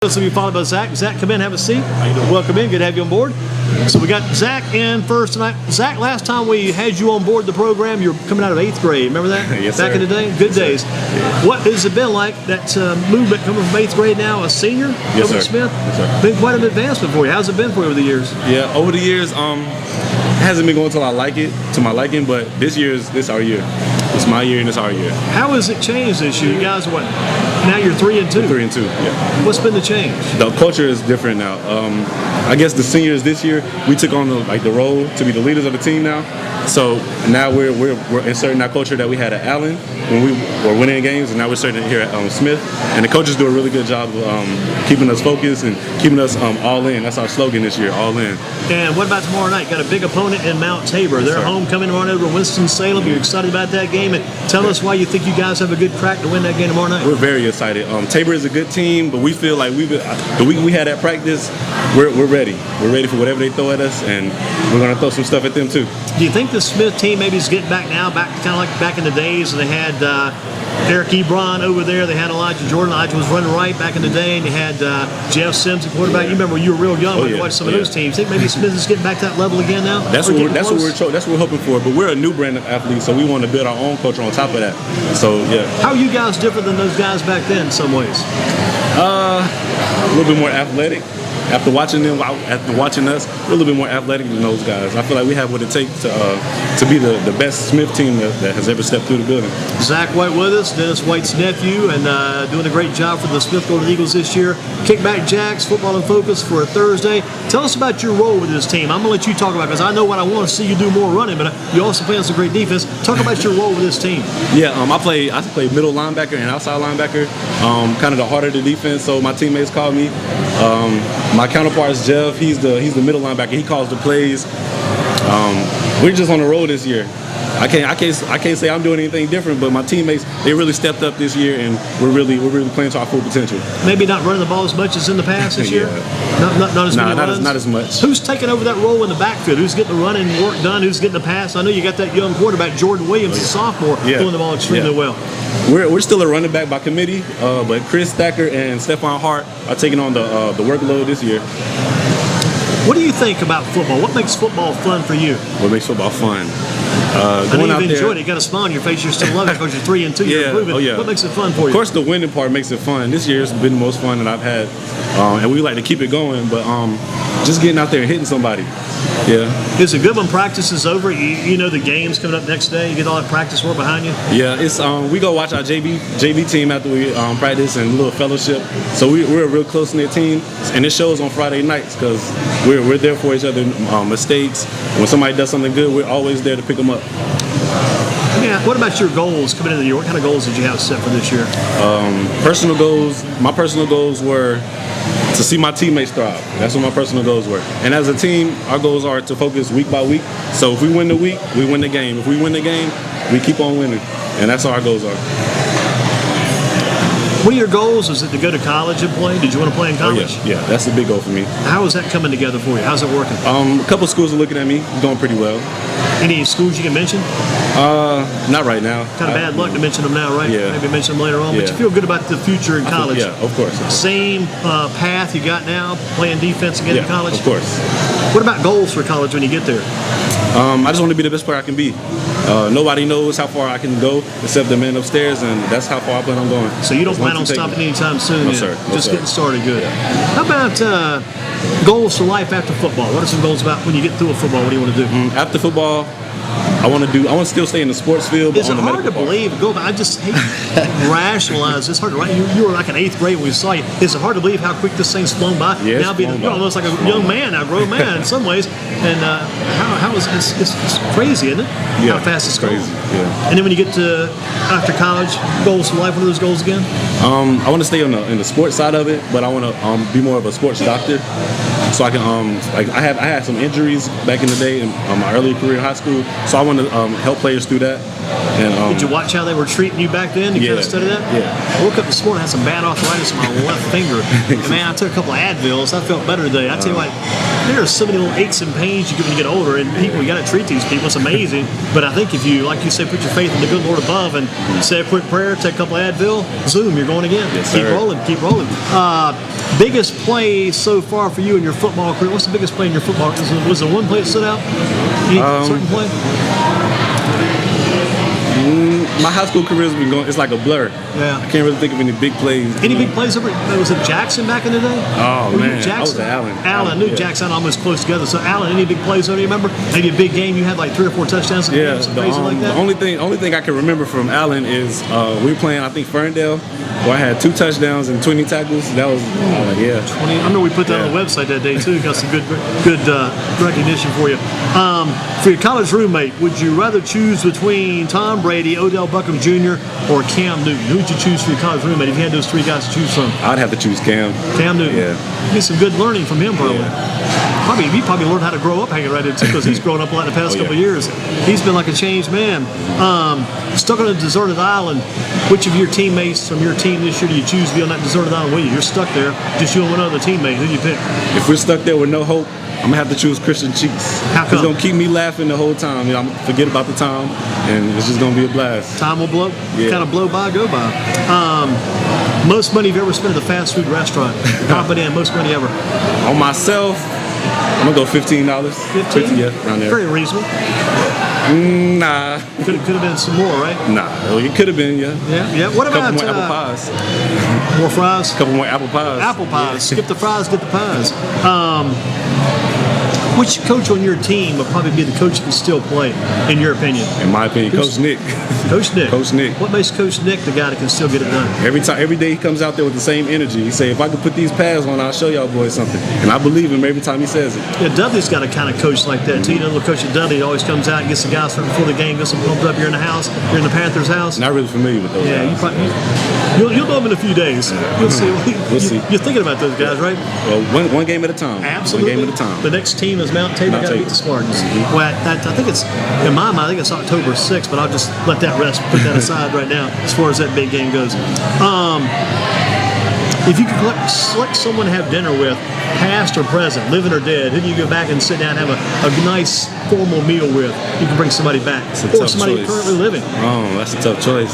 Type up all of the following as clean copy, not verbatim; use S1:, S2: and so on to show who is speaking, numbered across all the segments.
S1: So we followed by Zack. Zack, come in, have a seat.
S2: How you doing?
S1: Welcome in. Good to have you on board. So we got Zack in first tonight. Zack, last time we had you on board the program, you were coming out of 8th grade. Remember that?
S2: Yes,
S1: Back
S2: sir.
S1: in the day? Good
S2: yes,
S1: days.
S2: Yeah.
S1: What has it been like, that movement coming from 8th grade now, a senior?
S2: Yes,
S1: over
S2: sir.
S1: Smith?
S2: Yes, sir.
S1: Been quite an advancement for you. How's it been for you over the years?
S2: Yeah, over the years, it hasn't been going to my liking, but this our year. It's my year and it's our year.
S1: How has it changed this year? You guys are what? Now you're 3-2.
S2: 3-2, yeah.
S1: What's been the change?
S2: The culture is different now. I guess the seniors this year, we took on the role to be the leaders of the team now. So now we're inserting that culture that we had at Allen when we were winning games, and now we're inserting it here at Smith. And the coaches do a really good job of keeping us focused and keeping us all in. That's our slogan this year, all in.
S1: And what about tomorrow night? Got a big opponent in Mount Tabor. They're
S2: sir.
S1: homecoming tomorrow night over Winston-Salem. You're excited about that game? And tell us why you think you guys have a good crack to win that game tomorrow night.
S2: We're very excited. Tabor is a good team, but we feel like the week we had at practice, we're ready. We're ready for whatever they throw at us, and we're going to throw some stuff at them too.
S1: Do you think the Smith team maybe is getting back now, back kind of like back in the days when they had Eric Ebron over there, they had Elijah Jordan. Elijah was running right back in the day, and they had Jeff Sims, the quarterback. You remember when you were real young when you watched some of those teams. Think maybe Smith is getting back to that level again now?
S2: That's what we're hoping for. But we're a new brand of athletes, so we want to build our own culture on top of that. So yeah.
S1: How are you guys different than those guys back then in some ways?
S2: A little bit more athletic. After watching us, we're a little bit more athletic than those guys. I feel like we have what it takes to be the best Smith team that has ever stepped through the building.
S1: Zack White with us, Dennis White's nephew, and doing a great job for the Smith Golden Eagles this year. Kickback Jacks, football in focus for a Thursday. Tell us about your role with this team. I'm going to let you talk about it because I know what I want to see you do more running, but you also play on some great defense. Talk about your role with this team.
S2: Yeah, I play middle linebacker and outside linebacker, kind of the heart of the defense. So my teammates call me. My counterpart is Jeff. He's the middle linebacker. He calls the plays. We're just on the road this year. I can't say I'm doing anything different, but my teammates, they really stepped up this year, and we're really playing to our full potential.
S1: Maybe not running the ball as much as in the past this year. Not as many runs?
S2: Not as much.
S1: Who's taking over that role in the backfield? Who's getting the running work done? Who's getting the pass? I know you got that young quarterback Jordan Williams, a sophomore, throwing the ball extremely well.
S2: We're still a running back by committee, but Chris Thacker and Stephon Hart are taking on the workload this year.
S1: What do you think about football? What makes football fun for you?
S2: What makes football fun?
S1: I know you've enjoyed it. You got a smile on your face. You're still loving it because you're 3-2. You're improving.
S2: Oh, yeah.
S1: What makes it fun for you?
S2: Of course, the winning part makes it fun. This year has been the most fun that I've had, and we like to keep it going. But just getting out there and hitting somebody,
S1: Is it good when practice is over? You know the game's coming up next day. You get all that practice work behind you.
S2: Yeah, it's we go watch our JV team after we practice and a little fellowship. So we're a real close knit team, and it shows on Friday nights because we're there for each other mistakes. When somebody does something good, we're always there to pick them up.
S1: Yeah. What about your goals coming into the year? What kind of goals did you have set for this year?
S2: Personal goals. My personal goals were to see my teammates thrive. That's what my personal goals were. And as a team, our goals are to focus week by week. So if we win the week, we win the game. If we win the game, we keep on winning. And that's what our goals are.
S1: What are your goals? Is it to go to college and play? Did you want to play in college?
S2: Yeah, that's a big goal for me.
S1: How is that coming together for you? How's it working?
S2: A couple schools are looking at me, doing pretty well.
S1: Any schools you can mention?
S2: Not right now.
S1: Kind of bad luck to mention them now, right?
S2: Yeah.
S1: Maybe mention them later on.
S2: Yeah.
S1: But you feel good about the future in college?
S2: Yeah, of course.
S1: Same path you got now, playing defense again in college?
S2: Of course.
S1: What about goals for college when you get there?
S2: I just want to be the best player I can be. Nobody knows how far I can go except the man upstairs, and that's how far I plan on going.
S1: So you don't plan on stopping anytime soon?
S2: No, sir. No,
S1: just
S2: sir.
S1: Getting started good. How about goals for life after football? What are some goals about when you get through a football? What do you want to do?
S2: After football, I want to still stay in the sports field. But
S1: Is it hard to believe? I just hate rationalize. It's hard to. You were like in 8th grade when we saw you. Is it hard to believe how quick this thing's flown by?
S2: Yeah,
S1: now being you're almost like a young man, a grown man in some ways. And how is it's crazy, isn't it?
S2: Yeah,
S1: how fast it's
S2: crazy.
S1: going.
S2: Yeah.
S1: And then when you get to after college, goals for life. What are those goals again?
S2: I want to stay in the sports side of it, but I want to be more of a sports doctor. So I can I had some injuries back in the day in my early career in high school. So I want to help players through that. And
S1: Did you watch how they were treating you back then? You kind of study that?
S2: Yeah.
S1: I woke up this morning, had some bad arthritis in my left finger. And man, I took a couple of Advils. I felt better today. I tell you what, there are so many little aches and pains you get when you get older, and people, you got to treat these people. It's amazing. But I think if you, like you say, put your faith in the good Lord above and say a quick prayer, take a couple of Advil, zoom, you're going again.
S2: Yes,
S1: keep
S2: sir.
S1: rolling, keep rolling. Biggest play so far for you in your football career? What's the biggest play in your football? Was there one play that stood out? Any certain play?
S2: My high school career has been going, it's like a blur.
S1: Yeah.
S2: I can't really think of any big plays.
S1: Any big plays over? Was it Jackson back in the day?
S2: Oh,
S1: Were you
S2: man. I was
S1: Jackson?
S2: at Allen.
S1: Allen. I knew
S2: Yeah.
S1: Jackson almost close together. So Allen, any big plays over? You remember? Maybe a big game you had like 3 or 4 touchdowns in the
S2: Yeah,
S1: game, something crazy like that?
S2: the only thing I can remember from Allen is we were playing, I think, Ferndale, where I had 2 touchdowns and 20 tackles. That was, yeah.
S1: 20. I remember we put that on the website that day too. Got some good recognition for you. For your college roommate, would you rather choose between Tom Brady, Odell Beckham Jr., or Cam Newton? Who would you choose for your college roommate if you had those 3 guys to choose from?
S2: I'd have to choose Cam.
S1: Cam Newton.
S2: Yeah.
S1: You get some good learning from him, probably. He probably learned how to grow up hanging right into because he's grown up a lot in the past couple of years. He's been like a changed man. Stuck on a deserted island. Which of your teammates from your team this year do you choose to be on that deserted island with you? You're stuck there, just you and one other teammate. Who do you pick?
S2: If we're stuck there with no hope, I'm gonna have to choose Christian Cheeks.
S1: How come?
S2: He's gonna keep me laughing the whole time. You know, I'm gonna forget about the time, and it's just gonna be a blast.
S1: Time will blow,
S2: Yeah.
S1: kind of blow by, go by. Most money you've ever spent at a fast food restaurant? Pop it in, most money ever.
S2: On myself, I'm gonna go $15.
S1: 15?
S2: Yeah, around there.
S1: Very reasonable.
S2: Nah,
S1: Could have been some more, right?
S2: nah. It could have been, yeah.
S1: Yeah. What
S2: A couple
S1: about
S2: more apple pies.
S1: more fries?
S2: Couple more apple pies.
S1: Apple pies. Skip the fries, get the pies. Which coach on your team would probably be the coach that can still play, in your opinion?
S2: In my opinion, Coach Nick.
S1: Coach Nick.
S2: Coach Nick.
S1: What makes Coach Nick the guy that can still get it done?
S2: Every day he comes out there with the same energy. He say, if I could put these pads on, I'll show y'all boys something. And I believe him every time he says it.
S1: Yeah, Dudley's got a kind of coach like that too. You know, little coach at Dudley always comes out and gets the guys right before the game, gets them pumped up. You're in the house. You're in the Panthers' house.
S2: Not really familiar with those
S1: Yeah,
S2: guys.
S1: you'll know them in a few days. You'll see.
S2: We'll see.
S1: You're thinking about those guys, right?
S2: Well, one game at a time.
S1: Absolutely.
S2: One game at a time.
S1: The next team is Mount Tabor.
S2: Mount
S1: Got to beat
S2: Tabor.
S1: the Spartans. Well, I think it's in my mind. I think it's October 6th, but I'll just let that rest. Put that aside right now, as far as that big game goes. If you could select someone to have dinner with, past or present, living or dead, who do you go back and sit down and have a nice formal meal with? You can bring somebody back,
S2: It's a
S1: or
S2: tough
S1: somebody
S2: choice.
S1: currently living.
S2: Oh, that's a tough choice.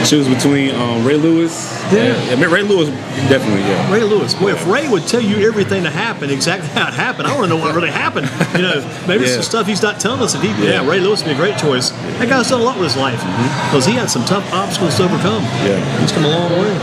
S2: Choose between Ray Lewis.
S1: Yeah.
S2: Ray Lewis, definitely, yeah.
S1: Ray Lewis. Boy, if Ray would tell you everything that happened, exactly how it happened, I want to know what really happened. You know, maybe
S2: Yeah.
S1: some stuff he's not telling us.
S2: Yeah.
S1: Ray Lewis would be a great choice. That guy's done a lot with his life because he had some tough obstacles to overcome.
S2: Yeah.
S1: He's come a long way.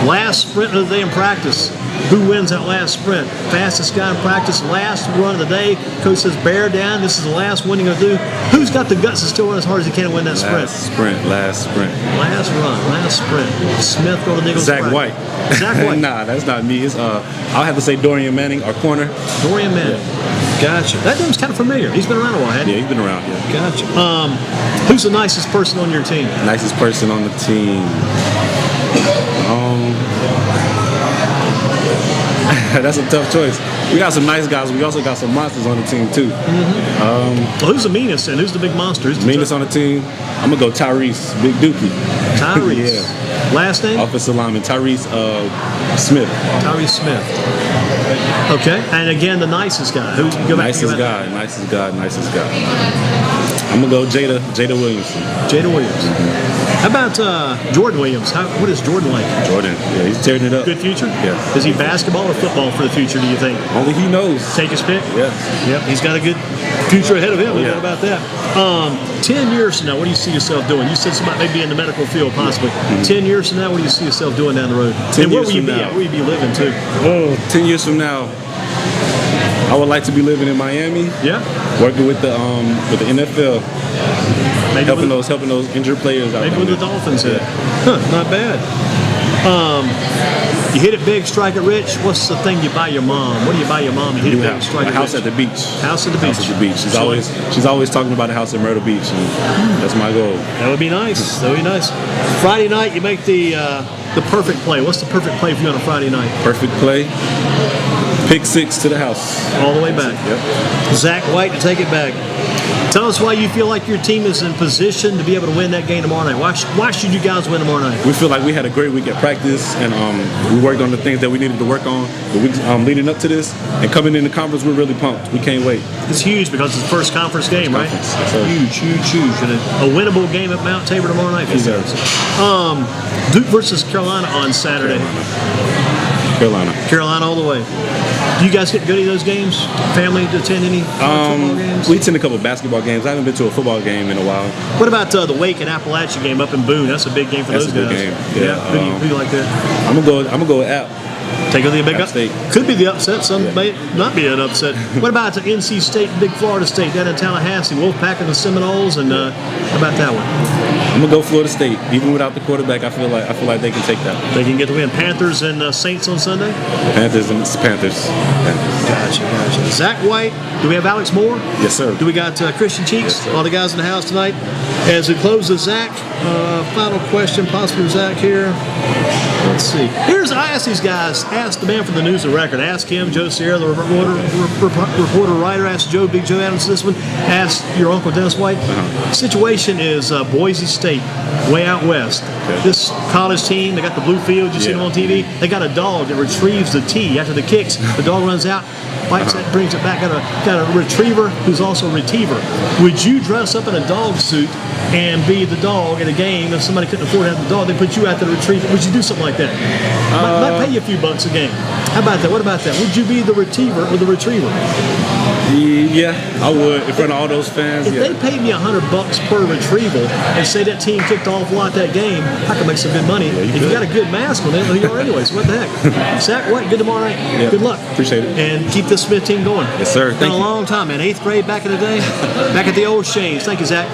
S1: Last sprint of the day in practice. Who wins that last sprint? Fastest guy in practice, last run of the day. Coach says, bear down. This is the last one you're going to do. Who's got the guts to still run as hard as he can and win that sprint?
S2: Last sprint.
S1: Last run, last sprint. Smith going to Nichols.
S2: Zach White.
S1: Zach White.
S2: Nah, that's not me. It's I'll have to say Dorian Manning, our corner.
S1: Dorian Manning. Gotcha. That name's kind of familiar. He's been around a while, hasn't
S2: Yeah,
S1: he?
S2: he's been around. Yeah.
S1: Gotcha. Who's the nicest person on your team?
S2: Nicest person on the team. That's a tough choice. We got some nice guys. We also got some monsters on the team too.
S1: Well, who's the meanest and who's the big monster? Who's the
S2: Meanest on the team, I'm gonna go Tyrese, Big Dookie.
S1: Tyrese.
S2: Yeah.
S1: Last name?
S2: Offensive lineman Tyrese Smith.
S1: Tyrese Smith. Okay. And again, the nicest guy. Who go back
S2: Nicest guy. I'm gonna go Jada Williamson.
S1: Jada Williams. How about Jordan Williams? What is Jordan like?
S2: Jordan, yeah, he's tearing it up.
S1: Good future?
S2: Yeah.
S1: Is he basketball or football for the future, do you think?
S2: Only he knows.
S1: Take his pick?
S2: Yeah.
S1: Yep, he's got a good future ahead of him. No
S2: Yeah.
S1: doubt about that. 10 years from now, what do you see yourself doing? You said somebody maybe in the medical field, possibly. 10 years from now, what do you see yourself doing down the road?
S2: 10
S1: And where
S2: years
S1: will you
S2: from
S1: be
S2: now.
S1: at? Where will you be living, too?
S2: 10 years from now, I would like to be living in Miami,
S1: Yeah?
S2: working with the NFL,
S1: Maybe
S2: helping
S1: with,
S2: those injured players out
S1: maybe
S2: there.
S1: with the Dolphins. Yeah. Huh, not bad. You hit it big, strike it rich. What's the thing you buy your mom? What do you buy your mom? You hit it big, strike
S2: a
S1: it
S2: house
S1: rich.
S2: at the beach.
S1: House at the beach.
S2: House at the beach. She's always talking about a house at Myrtle Beach, and that's my goal.
S1: That would be nice. That would be nice. Friday night, you make the perfect play. What's the perfect play for you on a Friday night?
S2: Perfect play. Pick 6 to the house.
S1: All the way back.
S2: Yep.
S1: Zack White to take it back. Tell us why you feel like your team is in position to be able to win that game tomorrow night. Why should you guys win tomorrow night?
S2: We feel like we had a great week at practice, and we worked on the things that we needed to work on. The week leading up to this, and coming in the conference, we're really pumped. We can't wait.
S1: It's huge because it's the first conference game, right?
S2: Yes, sir.
S1: Huge. And a winnable game at Mount Tabor tomorrow night for you guys. Duke versus Carolina on Saturday. Carolina all the way. Do you guys get to go to those games? Family to attend any football games?
S2: We attend a couple of basketball games. I haven't been to a football game in a while.
S1: What about the Wake and Appalachia game up in Boone? That's a big game for those guys.
S2: That's a good game. Yeah.
S1: Who do you like there?
S2: I'm gonna go with App.
S1: Take the big
S2: App State.
S1: Could be the upset. Some may not be an upset. What about the NC State, Big Florida State down in Tallahassee? Wolfpack and the Seminoles, and how about that one?
S2: I'm gonna go Florida State. Even without the quarterback, I feel like they can take that.
S1: They can get the win. Panthers and Saints on Sunday.
S2: Panthers.
S1: Gotcha. Zack White. Do we have Alex Moore?
S2: Yes, sir.
S1: Do we got Christian Cheeks?
S2: Yes,
S1: all the guys in the house tonight. As we close the Zack, final question, possibly Zack here. Let's see. I asked these guys. Ask the man from the News and Record. Ask him, Joe Sierra, the reporter writer. Ask Joe, Big Joe Adams this one. Ask your uncle Dennis White. Situation is Boise State, way out west.
S2: Okay.
S1: This college team, they got the blue field. You see them on TV. They got a dog that retrieves the tee after the kicks. The dog runs out, bites it, brings it back. Got a retriever who's also a retriever. Would you dress up in a dog suit and be the dog at a game? If somebody couldn't afford to have the dog, they put you out there to retrieve it. Would you do something like that? Might pay you a few bucks a game. How about that? What about that? Would you be the receiver or the retriever?
S2: Yeah, I would. In front of all those fans.
S1: If they paid me $100 per retrieval and say that team kicked off a lot that game, I could make some good money. If you got a good mask on, they know who you are anyways. What the heck? Zack White, good tomorrow night.
S2: Yeah.
S1: Good luck.
S2: Appreciate it.
S1: And keep this Smith team going.
S2: Yes, sir.
S1: It's been a long time, man. 8th grade back in the day. Back at the old Shanes. Thank you, Zack.